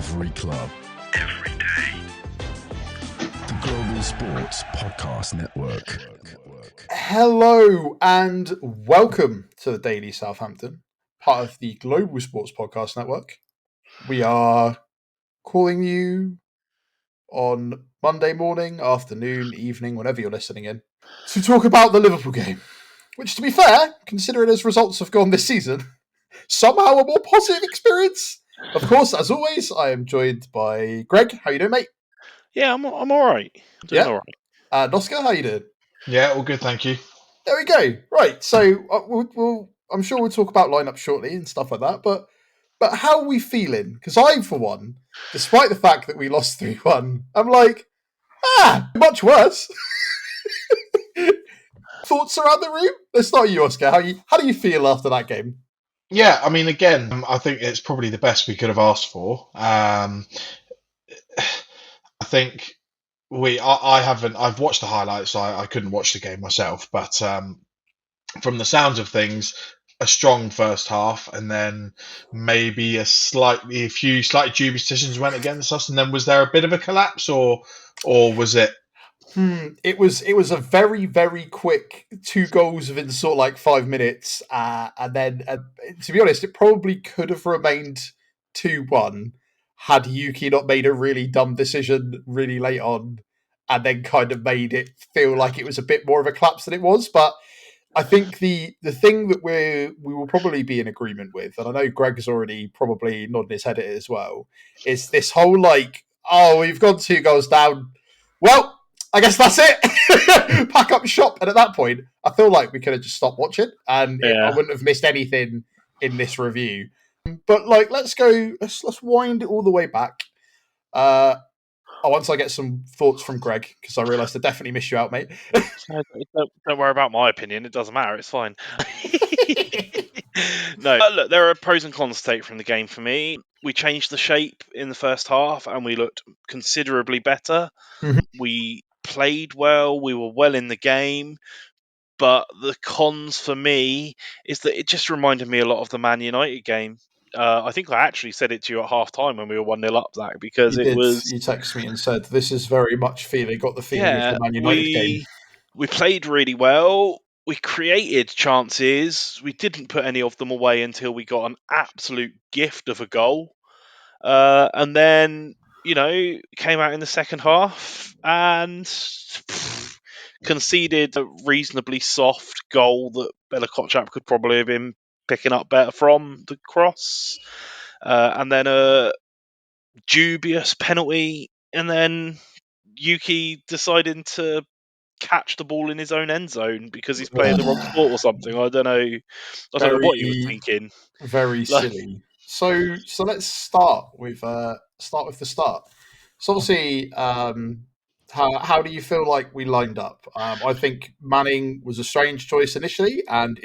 Every club. Every day. The Global Sports Podcast Network. Hello and welcome to the Daily Southampton, part of the Global Sports Podcast Network. We are calling you on Monday morning, afternoon, evening, whenever you're listening in, to talk about the Liverpool game, which, to be fair, considering as results have gone this season, somehow a more positive experience. Of course, as always, I am joined by Greg. How you doing, mate? Yeah, I'm all right. I'm doing all right. And Oscar, how you doing? Yeah, all good, thank you. There we go. Right, so I'm sure we'll talk about lineup shortly and stuff like that. But how are we feeling? Because I, for one, despite the fact that we lost 3-1, I'm like, much worse. Thoughts around the room? Let's start with you, Oscar. How do you feel after that game? Yeah, I mean, again, I think it's probably the best we could have asked for. I think I've watched the highlights. I couldn't watch the game myself, but from the sounds of things, a strong first half, and then maybe a few slightly dubious decisions went against us, and then was there a bit of a collapse, or was it? It was a very, very quick 2 goals within sort of like 5 minutes, and then to be honest, it probably could have remained 2-1 had Yuki not made a really dumb decision really late on, and then kind of made it feel like it was a bit more of a collapse than it was. But I think the thing that we will probably be in agreement with, and I know Greg has already probably nodded his head at it as well, is this whole like, oh, we've gone 2 goals down. Well, I guess that's it. Pack up shop. And at that point, I feel like we could have just stopped watching, and I wouldn't have missed anything in this review. But like, let's wind it all the way back. Once I get some thoughts from Greg, because I realised I definitely missed you out, mate. Don't worry about my opinion. It doesn't matter. It's fine. No, look, there are pros and cons to take from the game for me. We changed the shape in the first half, and we looked considerably better. Mhm. We played well. We were well in the game. But the cons for me is that it just reminded me a lot of the Man United game. I think I actually said it to you at half time when we were 1-0 up, Zach, because You it did. was. You texted me and said, this is very much got the feeling of the Man United game. We played really well. We created chances. We didn't put any of them away until we got an absolute gift of a goal. And then, came out in the second half and conceded a reasonably soft goal that Bella Kotchap could probably have been picking up better from the cross. And then a dubious penalty. And then Yuki deciding to catch the ball in his own end zone because he's playing the wrong sport or something. I don't know what he was thinking. Very silly. So let's start with the start. So obviously, how do you feel like we lined up? I think Manning was a strange choice initially, and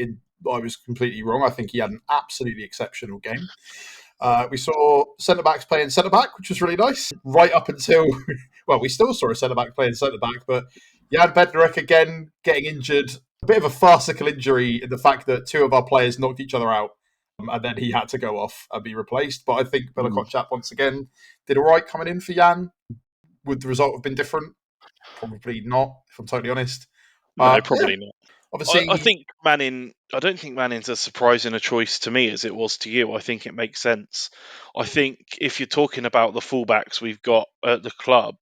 I was completely wrong. I think he had an absolutely exceptional game. We saw centre-backs playing centre-back, which was really nice, right up until, well, we still saw a centre-back playing centre-back, but Jan Bednarek again getting injured. A bit of a farcical injury in the fact that 2 of our players knocked each other out, and then he had to go off and be replaced. But I think Bella Kotchap, once again, did all right coming in for Jan. Would the result have been different? Probably not, if I'm totally honest. No, probably not. Obviously, I think Manning. I don't think Manning's as surprising a choice to me as it was to you. I think it makes sense. I think if you're talking about the fullbacks we've got at the club,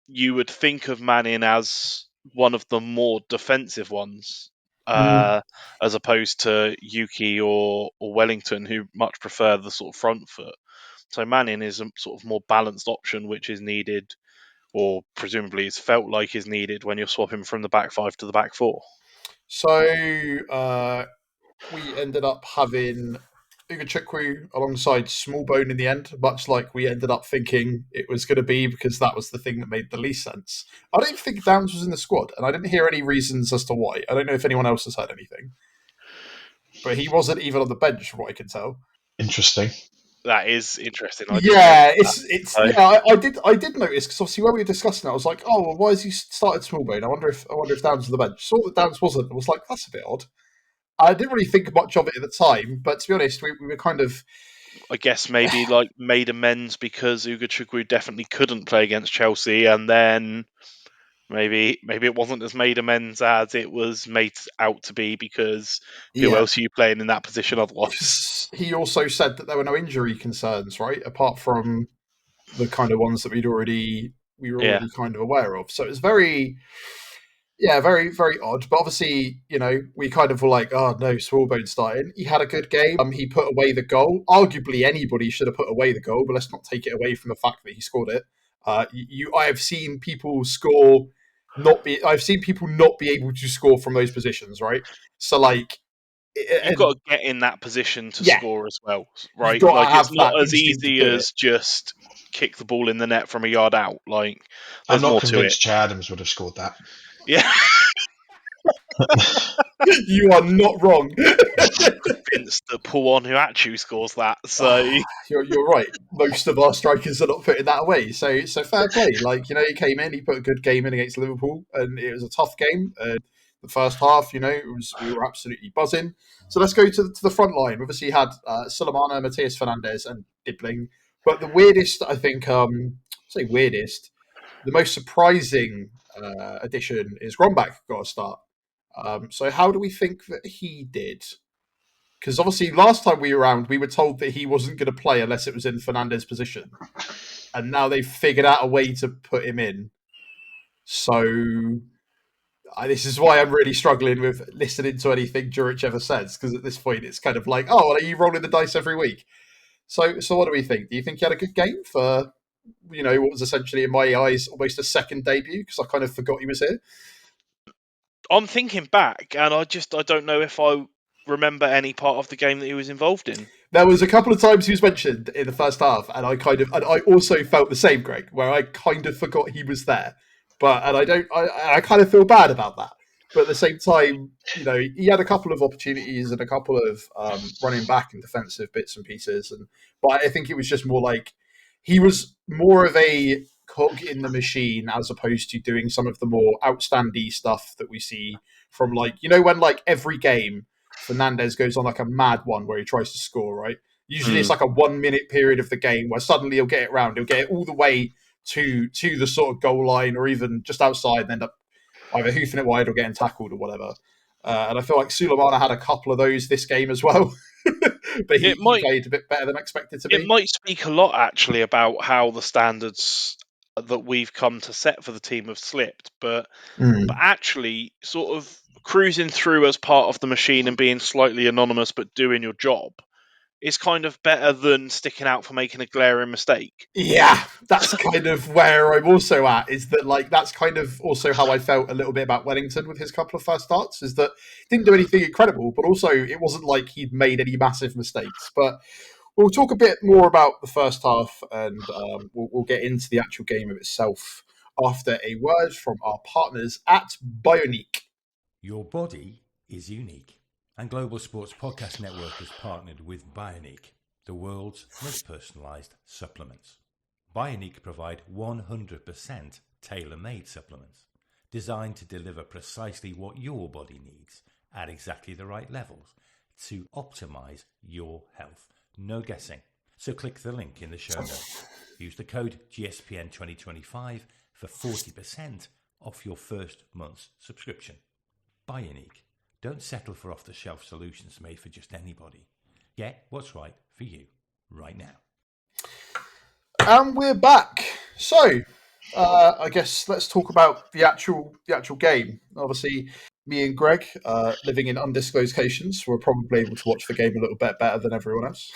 you would think of Manning as one of the more defensive ones, as opposed to Yuki or Wellington, who much prefer the sort of front foot. So Manning is a sort of more balanced option, which is needed, or presumably is felt like is needed when you're swapping from the back 5 to the back 4. So we ended up having Ugachukwu alongside Smallbone in the end, much like we ended up thinking it was going to be, because that was the thing that made the least sense. I don't think Downs was in the squad, and I didn't hear any reasons as to why. I don't know if anyone else has heard anything. But he wasn't even on the bench, from what I can tell. Interesting. That is interesting. I did notice, because obviously when we were discussing it, I was like, oh, well, why has he started Smallbone? I wonder if Downs was on the bench. Saw that Downs wasn't. I was like, that's a bit odd. I didn't really think much of it at the time, but to be honest, we were kind of I guess maybe like made amends because Ugochukwu definitely couldn't play against Chelsea, and then maybe it wasn't as made amends as it was made out to be, because who else are you playing in that position otherwise? He also said that there were no injury concerns, right? Apart from the kind of ones that we were already kind of aware of. So it was very very odd. But obviously, we kind of were like, oh no, Smallbone starting. He had a good game. He put away the goal. Arguably, anybody should have put away the goal, but let's not take it away from the fact that he scored it. I have seen people score. I've seen people not be able to score from those positions, right? So like, You've got to get in that position to score as well, right? You've got Like, to have it's not that as instinct to easy do as just kick the ball in the net from a yard out. Like, I'm there's not more to it. convinced Che Adams would have scored that. Yeah, You are not wrong. convinced that Paul Onuachu scores that. So You're right. Most of our strikers are not putting that away. So fair play. Like, he came in, he put a good game in against Liverpool, and it was a tough game. The first half, we were absolutely buzzing. So let's go to the front line. Obviously, you had Sulemana, Matthias Fernandes, and Dibling. But the weirdest, I think, say weirdest, the most surprising addition is Grombeck got a start. So how do we think that he did? Because obviously last time we were around, we were told that he wasn't going to play unless it was in Fernandes' position. And now they've figured out a way to put him in. So this is why I'm really struggling with listening to anything Juric ever says, because at this point it's kind of like, oh, well, are you rolling the dice every week? So what do we think? Do you think he had a good game for, what was essentially, in my eyes, almost a second debut? Because I kind of forgot he was here. I'm thinking back, and I don't know if I remember any part of the game that he was involved in. There was a couple of times he was mentioned in the first half, and I also felt the same, Greg, where I kind of forgot he was there. I kind of feel bad about that. But at the same time, he had a couple of opportunities and a couple of running back and defensive bits and pieces. But I think it was just more like he was more of a cog in the machine as opposed to doing some of the more outstanding stuff that we see from when every game Fernandes goes on like a mad one where he tries to score, right? Usually it's like a 1 minute period of the game where suddenly he'll get it round. He'll get it all the way to the sort of goal line or even just outside and end up either hoofing it wide or getting tackled or whatever. And I feel like Sulemana had a couple of those this game as well. But he played a bit better than expected to be. It might speak a lot, actually, about how the standards that we've come to set for the team have slipped. But actually, sort of cruising through as part of the machine and being slightly anonymous but doing your job is kind of better than sticking out for making a glaring mistake. Yeah, that's kind of where I'm also at, is that that's kind of also how I felt a little bit about Wellington with his couple of first starts, is that he didn't do anything incredible, but also it wasn't like he'd made any massive mistakes. But we'll talk a bit more about the first half, and we'll get into the actual game of itself after a word from our partners at Bionique. Your body is unique, and Global Sports Podcast Network has partnered with Bionique, the world's most personalised supplements. Bionique provide 100% tailor-made supplements, designed to deliver precisely what your body needs at exactly the right levels to optimise your health. No guessing. So click the link in the show notes. Use the code GSPN2025 for 40% off your first month's subscription. Bionique. Don't settle for off-the-shelf solutions made for just anybody. Get what's right for you right now. And we're back. So, I guess let's talk about the actual game. Obviously, me and Greg, living in undisclosed locations, were probably able to watch the game a little bit better than everyone else.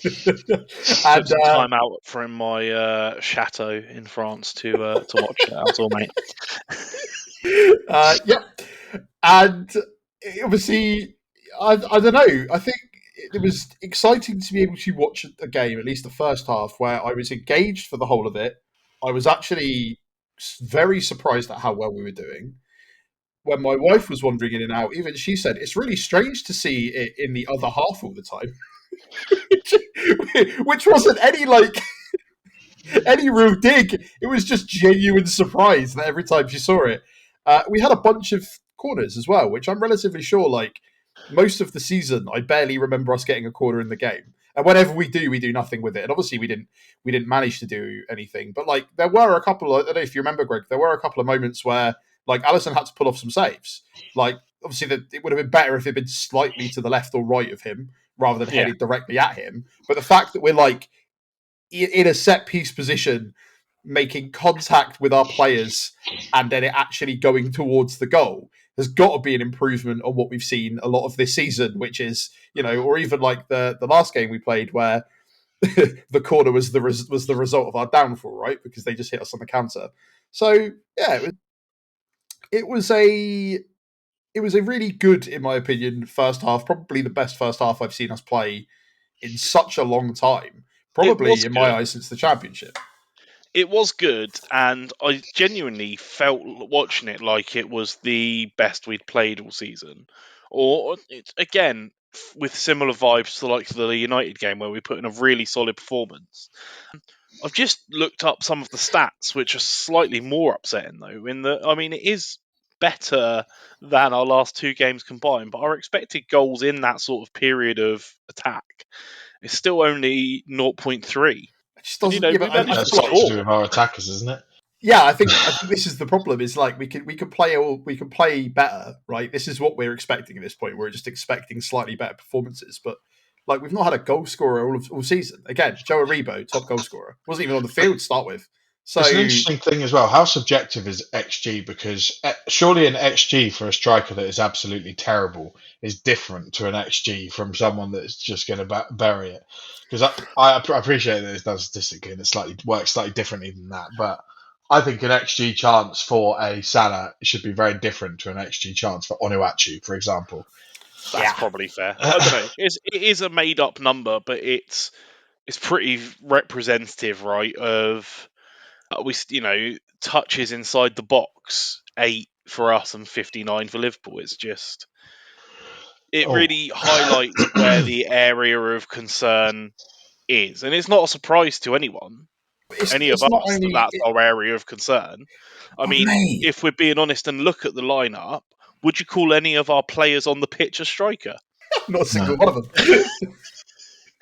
Took some time out from my chateau in France to watch it. That's all, mate. Yeah, and obviously, I don't know. I think it was exciting to be able to watch a game, at least the first half, where I was engaged for the whole of it. I was actually very surprised at how well we were doing. When my wife was wandering in and out, even she said it's really strange to see it in the other half all the time, which wasn't any real dig. It was just genuine surprise that every time she saw it. We had a bunch of corners as well, which I'm relatively sure, most of the season, I barely remember us getting a corner in the game. And whenever we do nothing with it. And obviously we didn't manage to do anything. But like there were a couple of, I don't know if you remember, Greg, there were a couple of moments where like Alisson had to pull off some saves. Like obviously it would have been better if it had been slightly to the left or right of him rather than headed directly at him. But the fact that we're like in a set piece position, making contact with our players and then it actually going towards the goal has got to be an improvement on what we've seen a lot of this season, which is, or even like the last game we played where the corner was the result of our downfall, right? Because they just hit us on the counter. So yeah, it was a really good, in my opinion, first half. Probably the best first half I've seen us play in such a long time. Probably in my eyes since the Championship. It was good, and I genuinely felt watching it like it was the best we'd played all season. Or again, with similar vibes to like the United game where we put in a really solid performance. I've just looked up some of the stats, which are slightly more upsetting though. It is better than our last two games combined, but our expected goals in that sort of period of attack is still only 0.3. It just doesn't. We managed that's to something to score. do with our attackers, isn't it? Yeah, I think this is the problem. Is like we can play better, right? This is what we're expecting at this point. We're just expecting slightly better performances, but like we've not had a goal scorer all season. Again, Joe Aribo, top goal scorer, wasn't even on the field to start with. So it's an interesting thing as well. How subjective is XG? Because surely an XG for a striker that is absolutely terrible is different to an XG from someone that's just going to bury it. Because I appreciate that it's done statistically and it works slightly differently than that. But I think an XG chance for a Salah should be very different to an XG chance for Onuachu, for example. That's probably fair. I don't know. It is a made up number, but it's pretty representative, right? Of touches inside the box, 8 for us and 59 for Liverpool. It's just really highlights where the area of concern is, and it's not a surprise to anyone. That's our area of concern. If we're being honest and look at the lineup, would you call any of our players on the pitch a striker? Not a single one of them.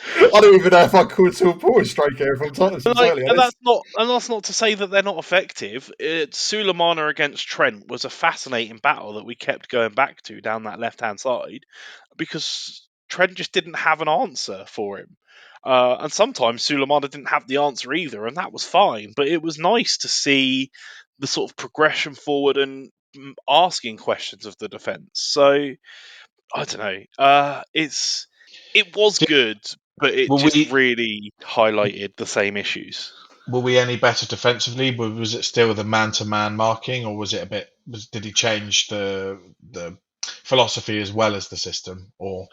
I don't even know if I call Paul a striker. If I'm entirely honest. And that's not to say that they're not effective. Sulemana against Trent was a fascinating battle that we kept going back to down that left-hand side because Trent just didn't have an answer for him. And sometimes Sulemana didn't have the answer either, and that was fine. But it was nice to see the sort of progression forward and asking questions of the defence. So, I don't know. It was good, but it really highlighted the same issues. Were we any better defensively? Was it still the man-to-man marking, or was it a bit? Did he change the philosophy as well as the system? Or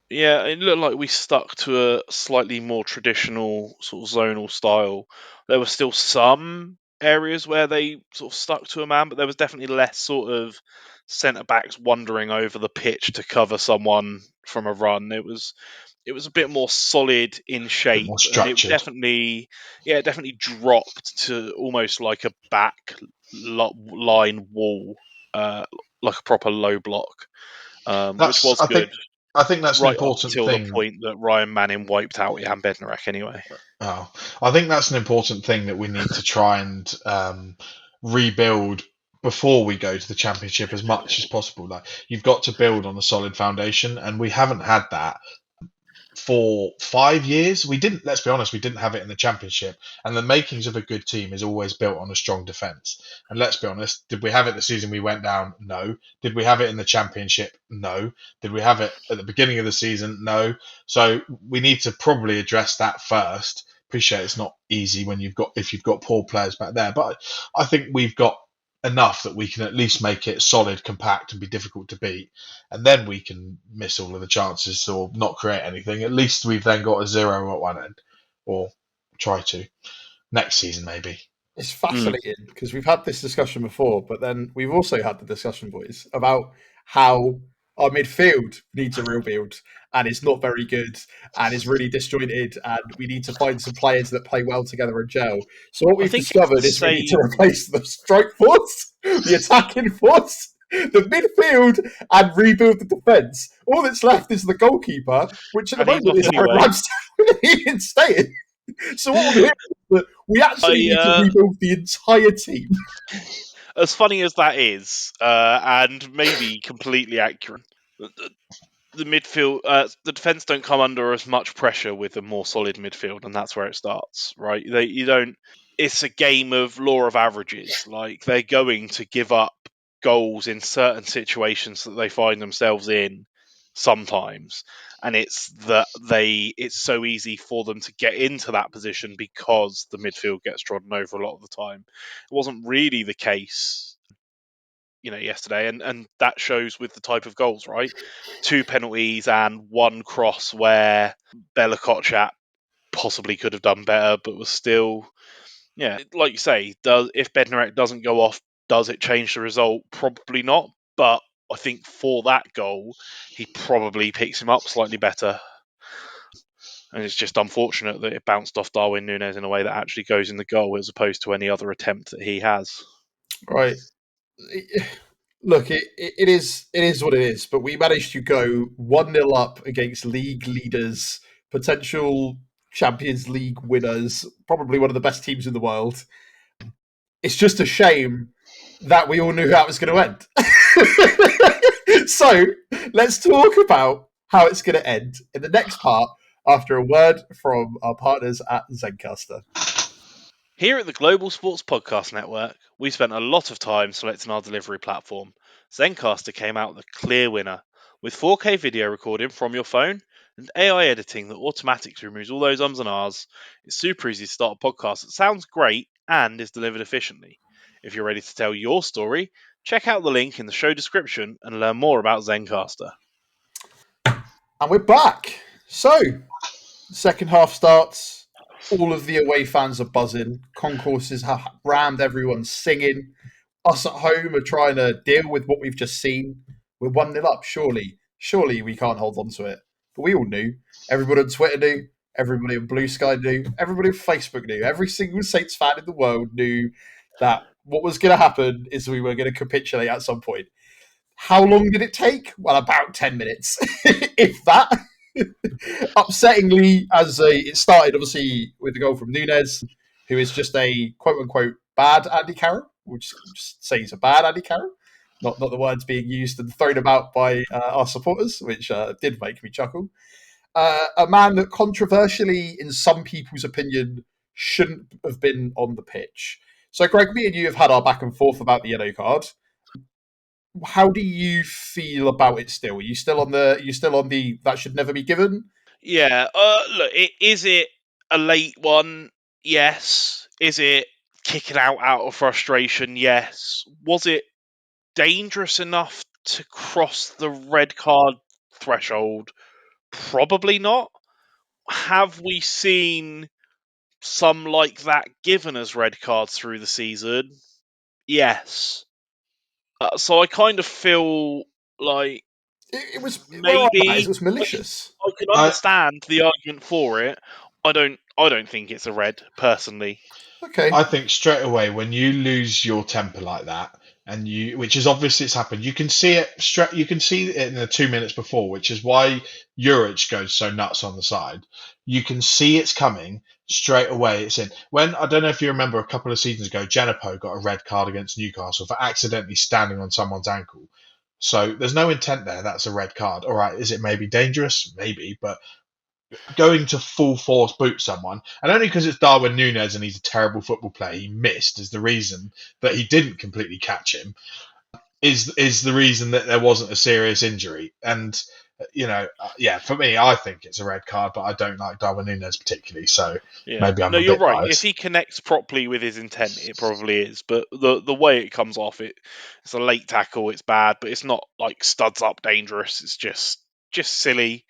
yeah, it looked like we stuck to a slightly more traditional sort of zonal style. There were still some areas where they sort of stuck to a man, but there was definitely less sort of centre backs wandering over the pitch to cover someone from a run. It was a bit more solid in shape, more structured. And it definitely dropped to almost like a back line wall, like a proper low block, which was good. I think that's right an important up until thing. The point that Ryan Manning wiped out Jan Bednarek anyway. Oh, I think that's an important thing that we need to try and rebuild before we go to the Championship as much as possible. Like you've got to build on a solid foundation, and we haven't had that for 5 years. Let's be honest, we didn't have it in the Championship, and the makings of a good team is always built on a strong defence. And let's be honest, did we have it the season we went down? No. Did we have it in the Championship? No. Did we have it at the beginning of the season? No. So we need to probably address that first. Appreciate it's not easy if you've got poor players back there, but I think we've got enough that we can at least make it solid, compact, and be difficult to beat, and then we can miss all of the chances or not create anything. At least we've then got a 0 at one end, or try to next season maybe. It's fascinating because we've had this discussion before, but then we've also had the discussion, boys, about how our midfield needs a real build and it's not very good and is really disjointed, and we need to find some players that play well together and gel. So what we've discovered is we need to replace the strike force, the attacking force, the midfield, and rebuild the defence. All that's left is the goalkeeper, which at the moment is Aaron Ramsdale. he didn't say it. So what we're hearing is that we actually need to rebuild the entire team. As funny as that is, and maybe completely accurate, the midfield, the defense don't come under as much pressure with a more solid midfield, and that's where it starts, right? You don't. It's a game of law of averages. Like, they're going to give up goals in certain situations that they find themselves in sometimes, and it's so easy for them to get into that position because the midfield gets trodden over a lot of the time. It wasn't really the case, yesterday, and that shows with the type of goals, right? 2 penalties and 1 cross where Bella Kotchap possibly could have done better, but was still, like you say, if Bednarek doesn't go off, does it change the result? Probably not, but I think for that goal, he probably picks him up slightly better. And it's just unfortunate that it bounced off Darwin Nunes in a way that actually goes in the goal as opposed to any other attempt that he has. Right. Look, it is what it is, but we managed to go 1-0 up against league leaders, potential Champions League winners, probably one of the best teams in the world. It's just a shame that we all knew how it was going to end. So let's talk about how it's going to end in the next part after a word from our partners at Zencastr. Here at the Global Sports Podcast Network, we spent a lot of time selecting our delivery platform. Zencastr came out the clear winner, with 4K video recording from your phone and AI editing that automatically removes all those ums and ahs. It's super easy to start a podcast that sounds great and is delivered efficiently. If you're ready to tell your story, check out the link in the show description and learn more about Zencastr. And we're back. So, second half starts. All of the away fans are buzzing. Concourses have rammed, everyone's singing. Us at home are trying to deal with what we've just seen. We're 1-0 up, surely. Surely we can't hold on to it. But we all knew. Everybody on Twitter knew. Everybody on Blue Sky knew. Everybody on Facebook knew. Every single Saints fan in the world knew that what was going to happen is we were going to capitulate at some point. How long did it take? Well, about 10 minutes, if that. Upsettingly, it started obviously with the goal from Nunes, who is just a quote-unquote bad Andy Carroll. We'll just say he's a bad Andy Carroll. Not the words being used and thrown about by our supporters, which did make me chuckle. A man that controversially, in some people's opinion, shouldn't have been on the pitch. So, Greg, me and you have had our back and forth about the yellow card. How do you feel about it still? Are you still on the that should never be given? Yeah, look, is it a late one? Yes. Is it kicking out of frustration? Yes. Was it dangerous enough to cross the red card threshold? Probably not. Have we seen some like that given as red cards through the season? Yes. So I kind of feel like It was maybe it was malicious. I can understand the argument for it. I don't think it's a red, personally. Okay. I think straight away when you lose your temper like that, and which is obviously it's happened, you can see it You can see it in the 2 minutes before, which is why Juric goes so nuts on the side. You can see it's coming straight away. It's in. When I don't know if you remember a couple of seasons ago, Jenipo got a red card against Newcastle for accidentally standing on someone's ankle. So there's no intent there. That's a red card. All right, is it maybe dangerous? Maybe, but going to full force boot someone, and only because it's Darwin Nunes and he's a terrible football player, he missed, is the reason that he didn't completely catch him, is the reason that there wasn't a serious injury. And for me, I think it's a red card, but I don't like Darwin Nunes particularly, so maybe I'm you're bit right. biased. If he connects properly with his intent, it probably is. But the way it comes off, it's a late tackle. It's bad, but it's not like studs up dangerous. It's just silly.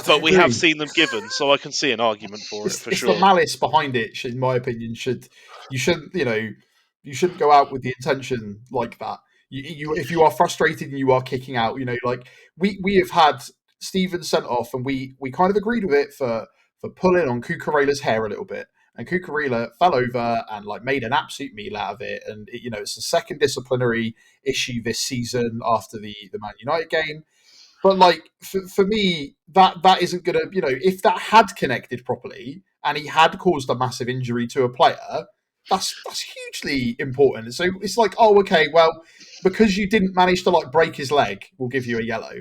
But we have seen them given, so I can see an argument for it for sure. It's the malice behind it, in my opinion. You shouldn't go out with the intention like that. If you are frustrated and you are kicking out, like we have had Steven sent off, and we kind of agreed with it for pulling on Cucurella's hair a little bit, and Cucurella fell over and made an absolute meal out of it. And it's the second disciplinary issue this season after the Man United game. But like for me, that isn't gonna, if that had connected properly and he had caused a massive injury to a player, that's hugely important. So it's like, oh, okay, well, because you didn't manage to like break his leg, we'll give you a yellow.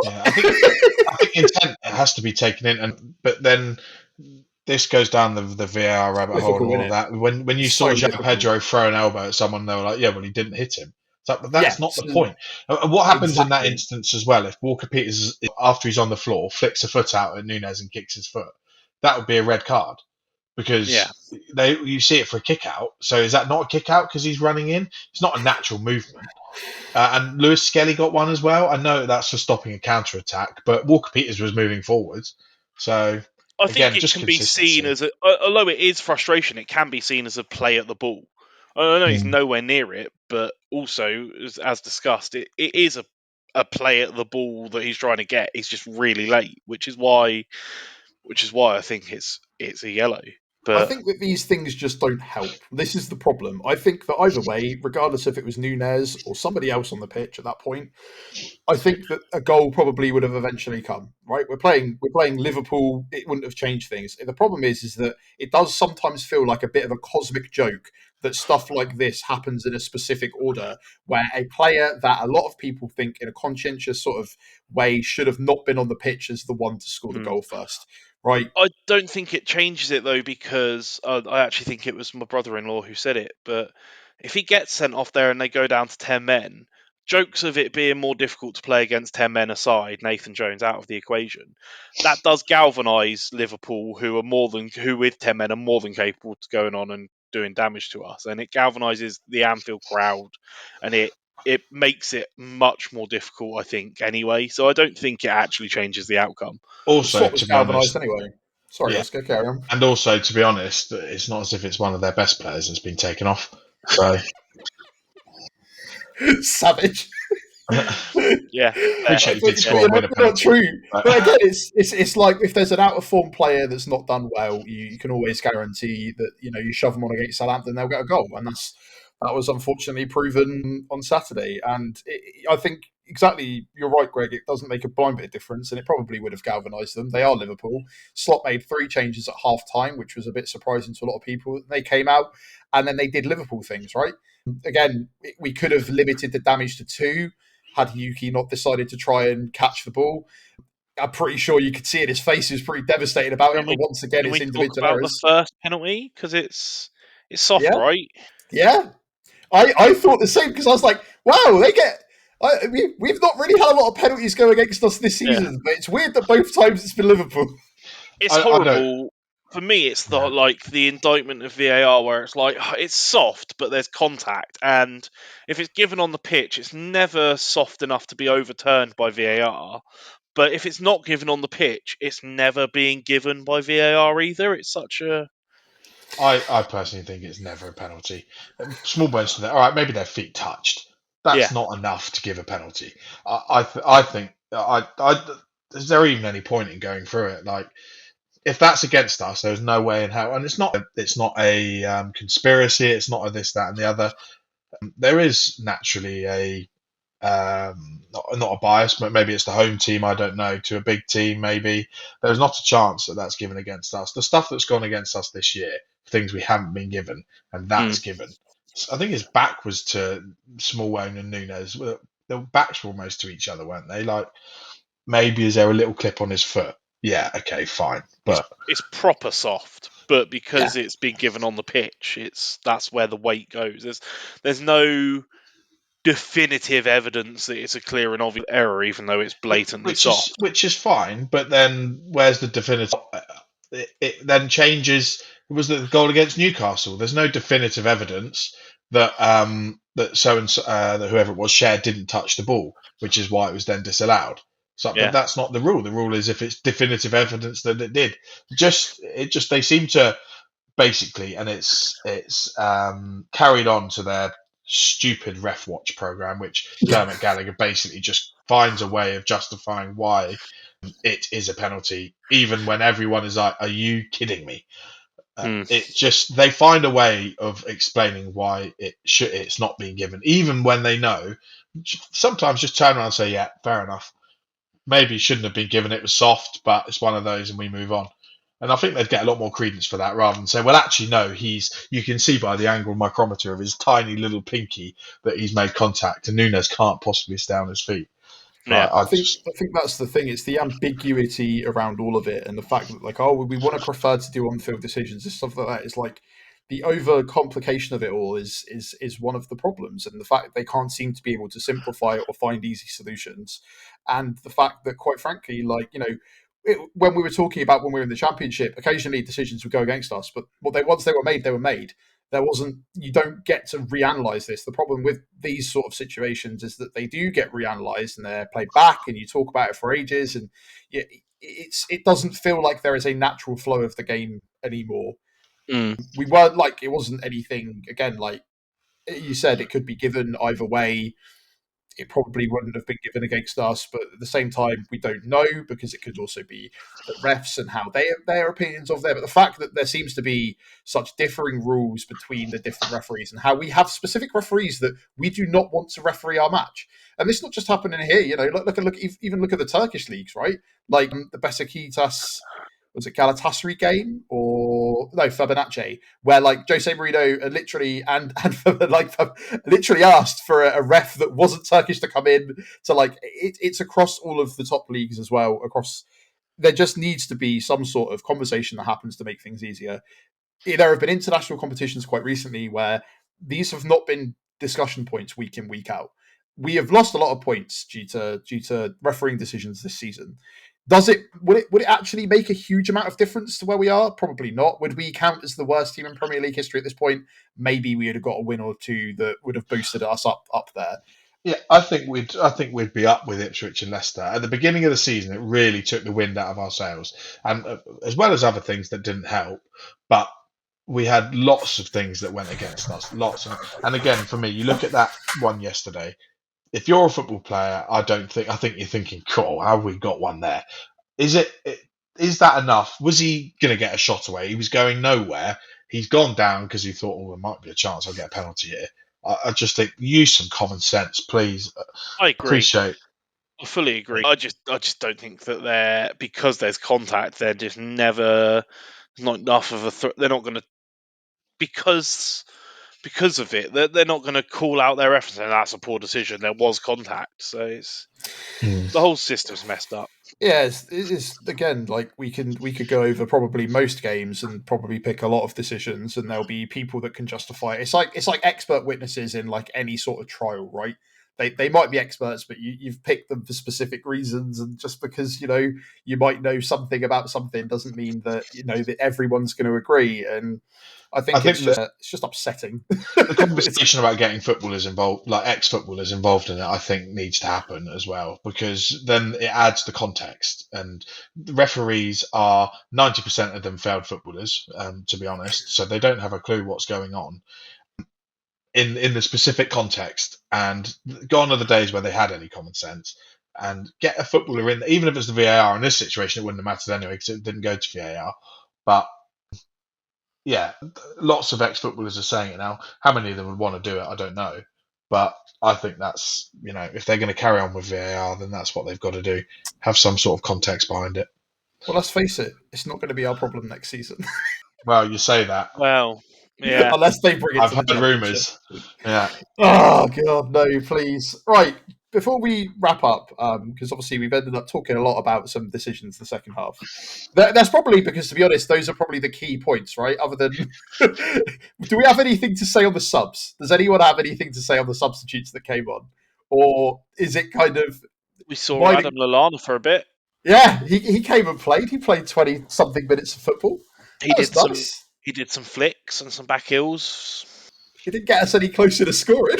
Yeah, I think intent has to be taken in, but then this goes down the VAR rabbit hole and Difficult, all isn't of it? that. When you It's saw so Jean difficult. Pedro throw an elbow at someone, they were like, "Yeah, well, he didn't hit him." But Yeah, that's not the so- point. And what happens in that Exactly. instance as well? If Walker Peters, after he's on the floor, flicks a foot out at Nunes and kicks his foot, that would be a red card because Yeah. you see it for a kick out. So is that not a kick out because he's running in? It's not a natural movement. And Lewis Skelly got one as well. I know that's for stopping a counter attack, but Walker Peters was moving forwards. So I again, think it just can be seen consistency. as although it is frustration, it can be seen as a play at the ball. I know he's nowhere near it, but also, as discussed, it is a play at the ball that he's trying to get. He's just really late, which is why I think it's a yellow. I But think that these things just don't help. This is the problem. I think that either way, regardless if it was Nunes or somebody else on the pitch at that point, I think that a goal probably would have eventually come. Right? We're playing Liverpool. It wouldn't have changed things. The problem is that it does sometimes feel like a bit of a cosmic joke that stuff like this happens in a specific order, where a player that a lot of people think in a conscientious sort of way should have not been on the pitch as the one to score the goal first. Right? I don't think it changes it though, because I actually think it was my brother-in-law who said it. But if he gets sent off there and they go down to 10 men, jokes of it being more difficult to play against 10 men aside, Nathan Jones out of the equation, that does galvanise Liverpool, who with 10 men are more than capable of going on and doing damage to us, and it galvanises the Anfield crowd, and it makes it much more difficult, I think, anyway. So I don't think it actually changes the outcome. The Also, spot was to be honest, galvanised anyway. Sorry, yeah, Oscar, carry on. and also to be honest, it's not as if it's one of their best players that's been taken off. So Savage. Yeah, appreciate you did But, score and win a not penalty. true. But But again, it's like if there's an out of form player that's not done well, you can always guarantee that you shove them on against Southampton, they'll get a goal, and that was unfortunately proven on Saturday. And I think exactly, you're right, Greg. It doesn't make a blind bit of difference, and it probably would have galvanised them. They are Liverpool. Slot made 3 changes at half time, which was a bit surprising to a lot of people. They came out and then they did Liverpool things, right? Again, we could have limited the damage to 2 had Yuki not decided to try and catch the ball. I'm pretty sure you could see it. His face he was pretty devastated about it. But once again, can it's we talk individual about the errors. first penalty? Because it's soft, Yeah, right? yeah. I thought the same because I was like, wow, they get. We've not really had a lot of penalties go against us this Yeah. season, but it's weird that both times it's been Liverpool. It's I horrible. For me, it's Yeah. the indictment of VAR, where it's like it's soft, but there's contact, and if it's given on the pitch, it's never soft enough to be overturned by VAR. But if it's not given on the pitch, it's never being given by VAR either. It's such a I personally think it's never a penalty. Small bones to that. All right, maybe their feet touched. That's yeah. not enough to give a penalty. I think is there even any point in going through it? Like, if that's against us, there's no way in hell. And it's not a conspiracy. It's not a this, that, and the other. There is naturally a not a bias, but maybe it's the home team. I don't know. To a big team, maybe there's not a chance that that's given against us. The stuff that's gone against us this year, things we haven't been given, and that's given. I think his back was to Smallwound and Nunes. The backs were almost to each other, weren't they? Like, maybe is there a little clip on his foot? Yeah, okay, fine, but It's proper soft, but because it's been given on the pitch, that's where the weight goes. There's no definitive evidence that it's a clear and obvious error, even though it's blatantly soft. which is fine. But then where's the definitive? It then changes. It was the goal against Newcastle. There's no definitive evidence that that so and so, that whoever it was shared didn't touch the ball, which is why it was then disallowed. So, Yeah. but that's not the rule. The rule is if it's definitive evidence that it did. They seem to basically, and it's carried on to their stupid ref watch program, which Dermot Gallagher basically just finds a way of justifying why it is a penalty, even when everyone is like, "Are you kidding me?" It just they find a way of explaining why it's not being given, even when they know. Sometimes just turn around and say, "Yeah, fair enough." maybe shouldn't have been given. It was soft, but it's one of those, and we move on. And I think they'd get a lot more credence for that rather than say, well, actually, no, you can see by the angle micrometer of his tiny little pinky that he's made contact, and Nunes can't possibly stay on his feet. Yeah. I think that's the thing. It's the ambiguity around all of it, and the fact that we want to prefer to do on-field decisions and stuff like that. Is like the over complication of it all is one of the problems, and the fact that they can't seem to be able to simplify it or find easy solutions, and the fact that, quite frankly, when we were talking about when we were in the Championship, occasionally decisions would go against us, but once they were made, they were made. There wasn't. You don't get to reanalyze this. The problem with these sort of situations is that they do get reanalyzed and they're played back, and you talk about it for ages, and it doesn't feel like there is a natural flow of the game anymore. We weren't it wasn't anything. Again, like you said, it could be given either way. It probably wouldn't have been given against us, but at the same time, we don't know because it could also be the refs and how their opinions of there. But the fact that there seems to be such differing rules between the different referees and how we have specific referees that we do not want to referee our match, and this is not just happening here. Even look at the Turkish leagues, right? Like the Besiktas. Was it Galatasaray game or no Fenerbahce, where Jose Mourinho literally and literally asked for a ref that wasn't Turkish to come in. So it's across all of the top leagues as well. There just needs to be some sort of conversation that happens to make things easier. There have been international competitions quite recently where these have not been discussion points week in, week out. We have lost a lot of points due to refereeing decisions this season. Would it actually make a huge amount of difference to where we are? Probably not. Would we count as the worst team in Premier League history at this point? Maybe we would have got a win or two that would have boosted us up there. Yeah, I think we'd be up with Ipswich and Leicester. At the beginning of the season, it really took the wind out of our sails, and as well as other things that didn't help. But we had lots of things that went against us. And again, for me, you look at that one yesterday. If you're a football player, I think you're thinking, cool, how have we got one there? Is that enough? Was he going to get a shot away? He was going nowhere. He's gone down because he thought, there might be a chance I'll get a penalty here. I just think use some common sense, please. I agree. Appreciate. I fully agree. I just don't think that because there's contact, they're just never not enough of a. They're not going to because of it. They're not going to call out their reference and that's a poor decision. There was contact, so it's the whole system's messed up. Yeah, it is again we could go over probably most games and probably pick a lot of decisions, and there'll be people that can justify it. It's like expert witnesses in any sort of trial, right? They might be experts, but you've picked them for specific reasons, and just because you might know something about something doesn't mean that that everyone's going to agree. And I think it's just upsetting. The conversation about getting footballers involved, ex-footballers involved in it, I think needs to happen as well, because then it adds the context. And the referees are 90% of them failed footballers, to be honest, so they don't have a clue what's going on in the specific context. And gone are the days where they had any common sense. And get a footballer in, even if it's the VAR. In this situation, it wouldn't have mattered anyway because it didn't go to VAR. But yeah, lots of ex-footballers are saying it now. How many of them would want to do it, I don't know. But I think that's, if they're going to carry on with VAR, then that's what they've got to do. Have some sort of context behind it. Well, let's face it, it's not going to be our problem next season. Well, you say that. Well, yeah. Unless they bring it I've to heard the rumours. Yeah. Oh, God, no, please. Right, before we wrap up, because obviously we've ended up talking a lot about some decisions in the second half. That's probably because, to be honest, those are probably the key points, right? Other than, do we have anything to say on the subs? Does anyone have anything to say on the substitutes that came on? Or is it kind of... We saw Adam Lallana for a bit. Yeah, he came and played. He played 20-something minutes of football. He did some flicks and some back heels. He didn't get us any closer to scoring.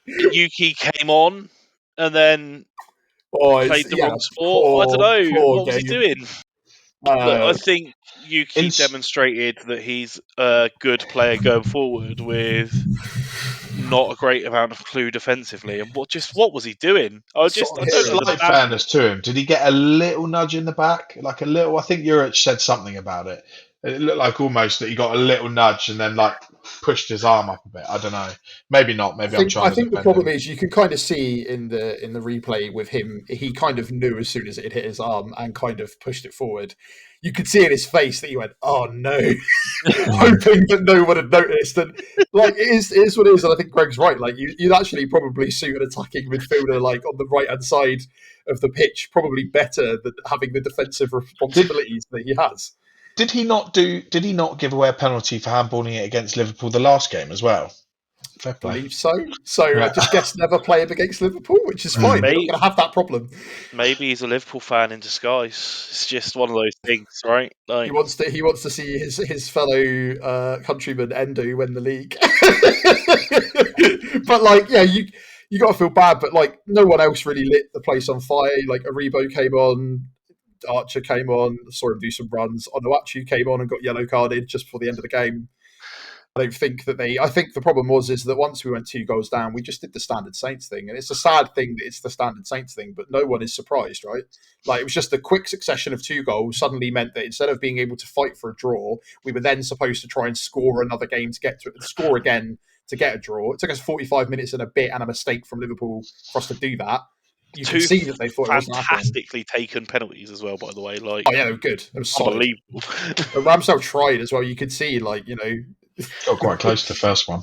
Yuki came on and then played the wrong sport. I don't know. What was he doing? I think Yuki demonstrated that he's a good player going forward with not a great amount of clue defensively. And what was he doing? I don't like fairness to him. Did he get a little nudge in the back? Like a little? I think Juric said something about it. It looked like almost that he got a little nudge and then like pushed his arm up a bit. I don't know. Maybe not. Maybe I'm trying I to think the defend problem him. is you can kind of see in the replay with him, he kind of knew as soon as it hit his arm and kind of pushed it forward. You could see in his face that he went, "Oh no," hoping that no one had noticed. And like it is what it is. And I think Greg's right. Like you'd actually probably suit an attacking midfielder like on the right hand side of the pitch probably better than having the defensive responsibilities that he has. Did he not give away a penalty for handballing it against Liverpool the last game as well? Fair play. Believe so. So I just guess never play him against Liverpool, which is fine. We're not going to have that problem. Maybe he's a Liverpool fan in disguise. It's just one of those things, right? Like, He wants to see his fellow countryman Endo win the league. But like, yeah, you got to feel bad. But like, no one else really lit the place on fire. Like Aribo came on, Archer came on, saw him do some runs. Onuachu came on and got yellow carded just before the end of the game. I don't think that I think the problem is that once we went 2 goals down, we just did the standard Saints thing. And it's a sad thing that it's the standard Saints thing, but no one is surprised, right? Like, it was just a quick succession of 2 goals suddenly meant that instead of being able to fight for a draw, we were then supposed to try and score another game to get to it, score again to get a draw. It took us 45 minutes and a bit and a mistake from Liverpool for us to do that. You can see that they thought it wasn't happening. Fantastically taken penalties as well, by the way. Like, oh yeah, they were good. They were solid. Unbelievable. But Ramsdale tried as well. You could see, like, you know, got quite close to the first one.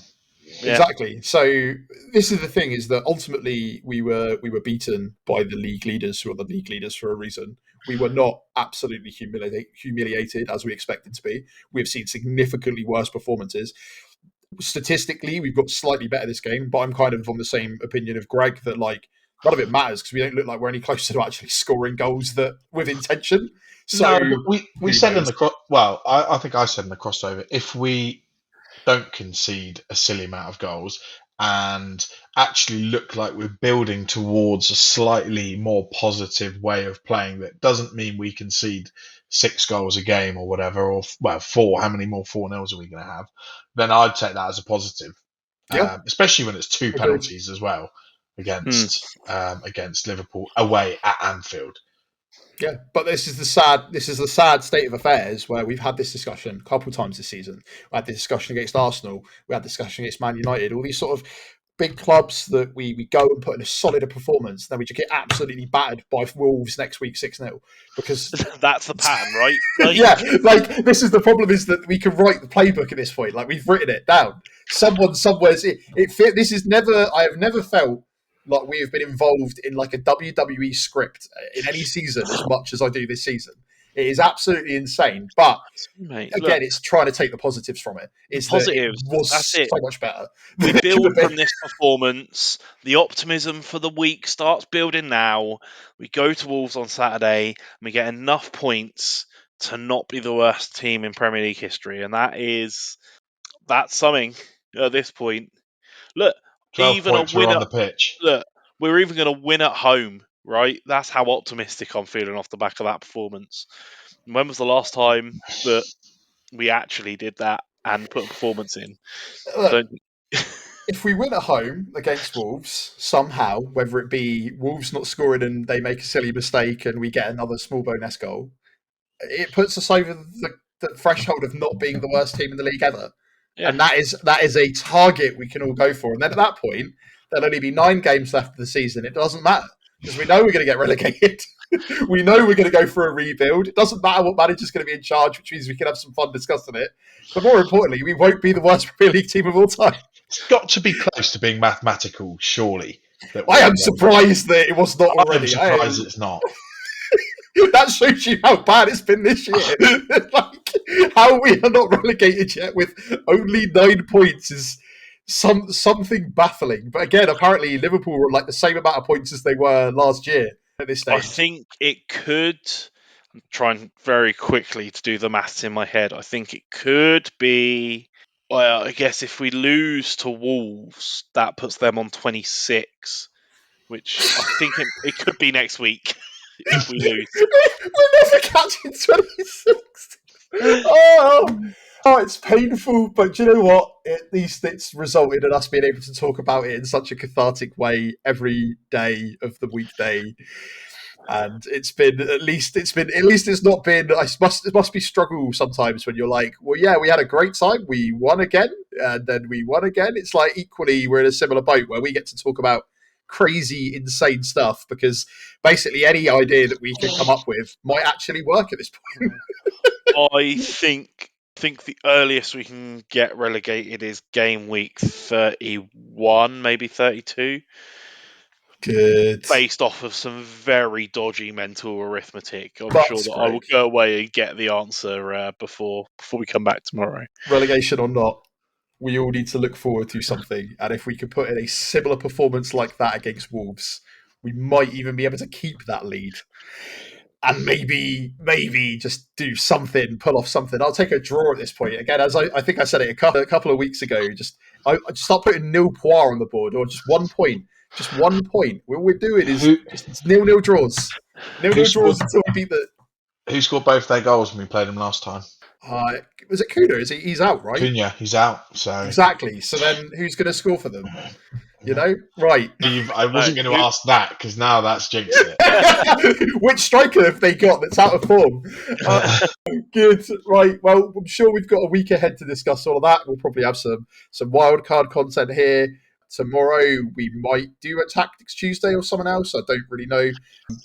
Yeah. Exactly. So this is the thing: is that ultimately we were beaten by the league leaders, who are the league leaders for a reason. We were not absolutely humiliated as we expected to be. We have seen significantly worse performances. Statistically, we've got slightly better this game, but I'm kind of on the same opinion of Greg that like none of it matters because we don't look like we're any closer to actually scoring goals that with intention. So no, we said in the I think I said in the crossover, if we don't concede a silly amount of goals and actually look like we're building towards a slightly more positive way of playing that doesn't mean we concede 6 goals a game or whatever, or 4. How many more 4-0s are we going to have? Then I'd take that as a positive, especially when it's 2 penalties as well against Liverpool away at Anfield. Yeah, but this is the sad state of affairs where we've had this discussion a couple of times this season. We had the discussion against Arsenal. We had the discussion against Man United. All these sort of big clubs that we go and put in a solid performance, then we just get absolutely battered by Wolves next week 6-0 because that's the pattern, right? Like, yeah, like this is the problem is that we can write the playbook at this point. Like we've written it down. Someone somewhere's it fit. This is never. I have never felt like we have been involved in like a WWE script in any season as much as I do this season. It is absolutely insane. But again, it's trying to take the positives from it. It's positives. It was so much better. We build from this performance. The optimism for the week starts building now. We go to Wolves on Saturday and we get enough points to not be the worst team in Premier League history. And that's something at this point. Look, 12 even points a winner on the pitch. Look, we're even going to win at home, right? That's how optimistic I'm feeling off the back of that performance. When was the last time that we actually did that and put a performance in? If we win at home against Wolves, somehow, whether it be Wolves not scoring and they make a silly mistake and we get another small bonus goal, it puts us over the threshold of not being the worst team in the league ever. Yeah. And that is a target we can all go for. And then at that point, there'll only be 9 games left of the season. It doesn't matter because we know we're going to get relegated. We know we're going to go for a rebuild. It doesn't matter what manager's going to be in charge, which means we can have some fun discussing it. But more importantly, we won't be the worst Premier League team of all time. It's got to be close to being mathematical, surely. I am surprised that it was not already. I'm surprised it's not. That shows you how bad it's been this year. Like, how we are not relegated yet with only 9 points is something baffling. But again, apparently Liverpool were like the same amount of points as they were last year at this stage. I think it could. I'm trying very quickly to do the maths in my head. I think it could be. Well, I guess if we lose to Wolves, that puts them on 26, which I think it could be next week. If we lose, we're never catching 26. Oh, it's painful, but do you know what? At least it's resulted in us being able to talk about it in such a cathartic way every day of the weekday. And it's not been. It must be struggle sometimes when you're like, well, yeah, we had a great time, we won again, and then we won again. It's like equally we're in a similar boat where we get to talk about crazy, insane stuff because basically any idea that we can come up with might actually work at this point. I think the earliest we can get relegated is game week 31, maybe 32. Good. Based off of some very dodgy mental arithmetic. I'm That's sure that great. I will go away and get the answer before we come back tomorrow. Relegation or not, we all need to look forward to something. And if we could put in a similar performance like that against Wolves, we might even be able to keep that lead. And maybe just do something, pull off something. I'll take a draw at this point. Again, as I think I said it a couple of weeks ago, I just start putting nil poir on the board or just 1 point. Just 1 point. What we're doing is just 0-0 draws. 0-0 draws until we beat the... Who scored both their goals when we played him last time? Was it Cunha? He's out, right? Cunha, he's out. So exactly. So then who's going to score for them? You know, right? I wasn't going to ask that because now that's jinxed it. Which striker have they got that's out of form? Good, right? Well, I'm sure we've got a week ahead to discuss all of that. We'll probably have some wild card content here tomorrow. We might do a Tactics Tuesday or someone else. I don't really know,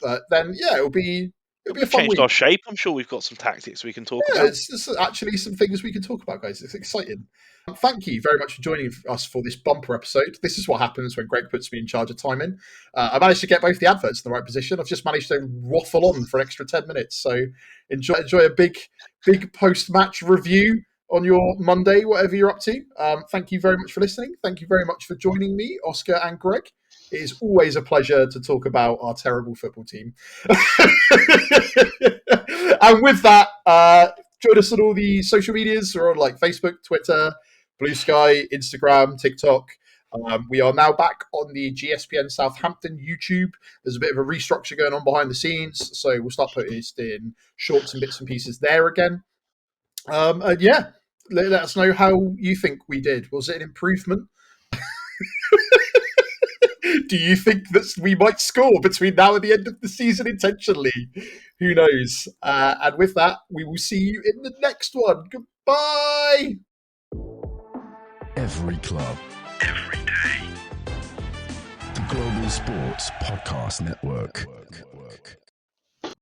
but then it'll be a fun changed week. Our shape. I'm sure we've got some tactics we can talk about. It's actually some things we can talk about, guys. It's exciting. Thank you very much for joining us for this bumper episode. This is what happens when Greg puts me in charge of timing. I managed to get both the adverts in the right position. I've just managed to waffle on for an extra 10 minutes. So enjoy a big post-match review on your Monday, whatever you're up to. Thank you very much for listening. Thank you very much for joining me, Oscar and Greg. It is always a pleasure to talk about our terrible football team. And with that, join us on all the social medias. We're on like Facebook, Twitter, Blue Sky, Instagram, TikTok. We are now back on the GSPN Southampton YouTube. There's a bit of a restructure going on behind the scenes, so we'll start putting it in shorts and bits and pieces there again. And let us know how you think we did. Was it an improvement? Do you think that we might score between now and the end of the season intentionally? Who knows? And with that, we will see you in the next one. Goodbye! Every club, every day. The Global Sports Podcast Network.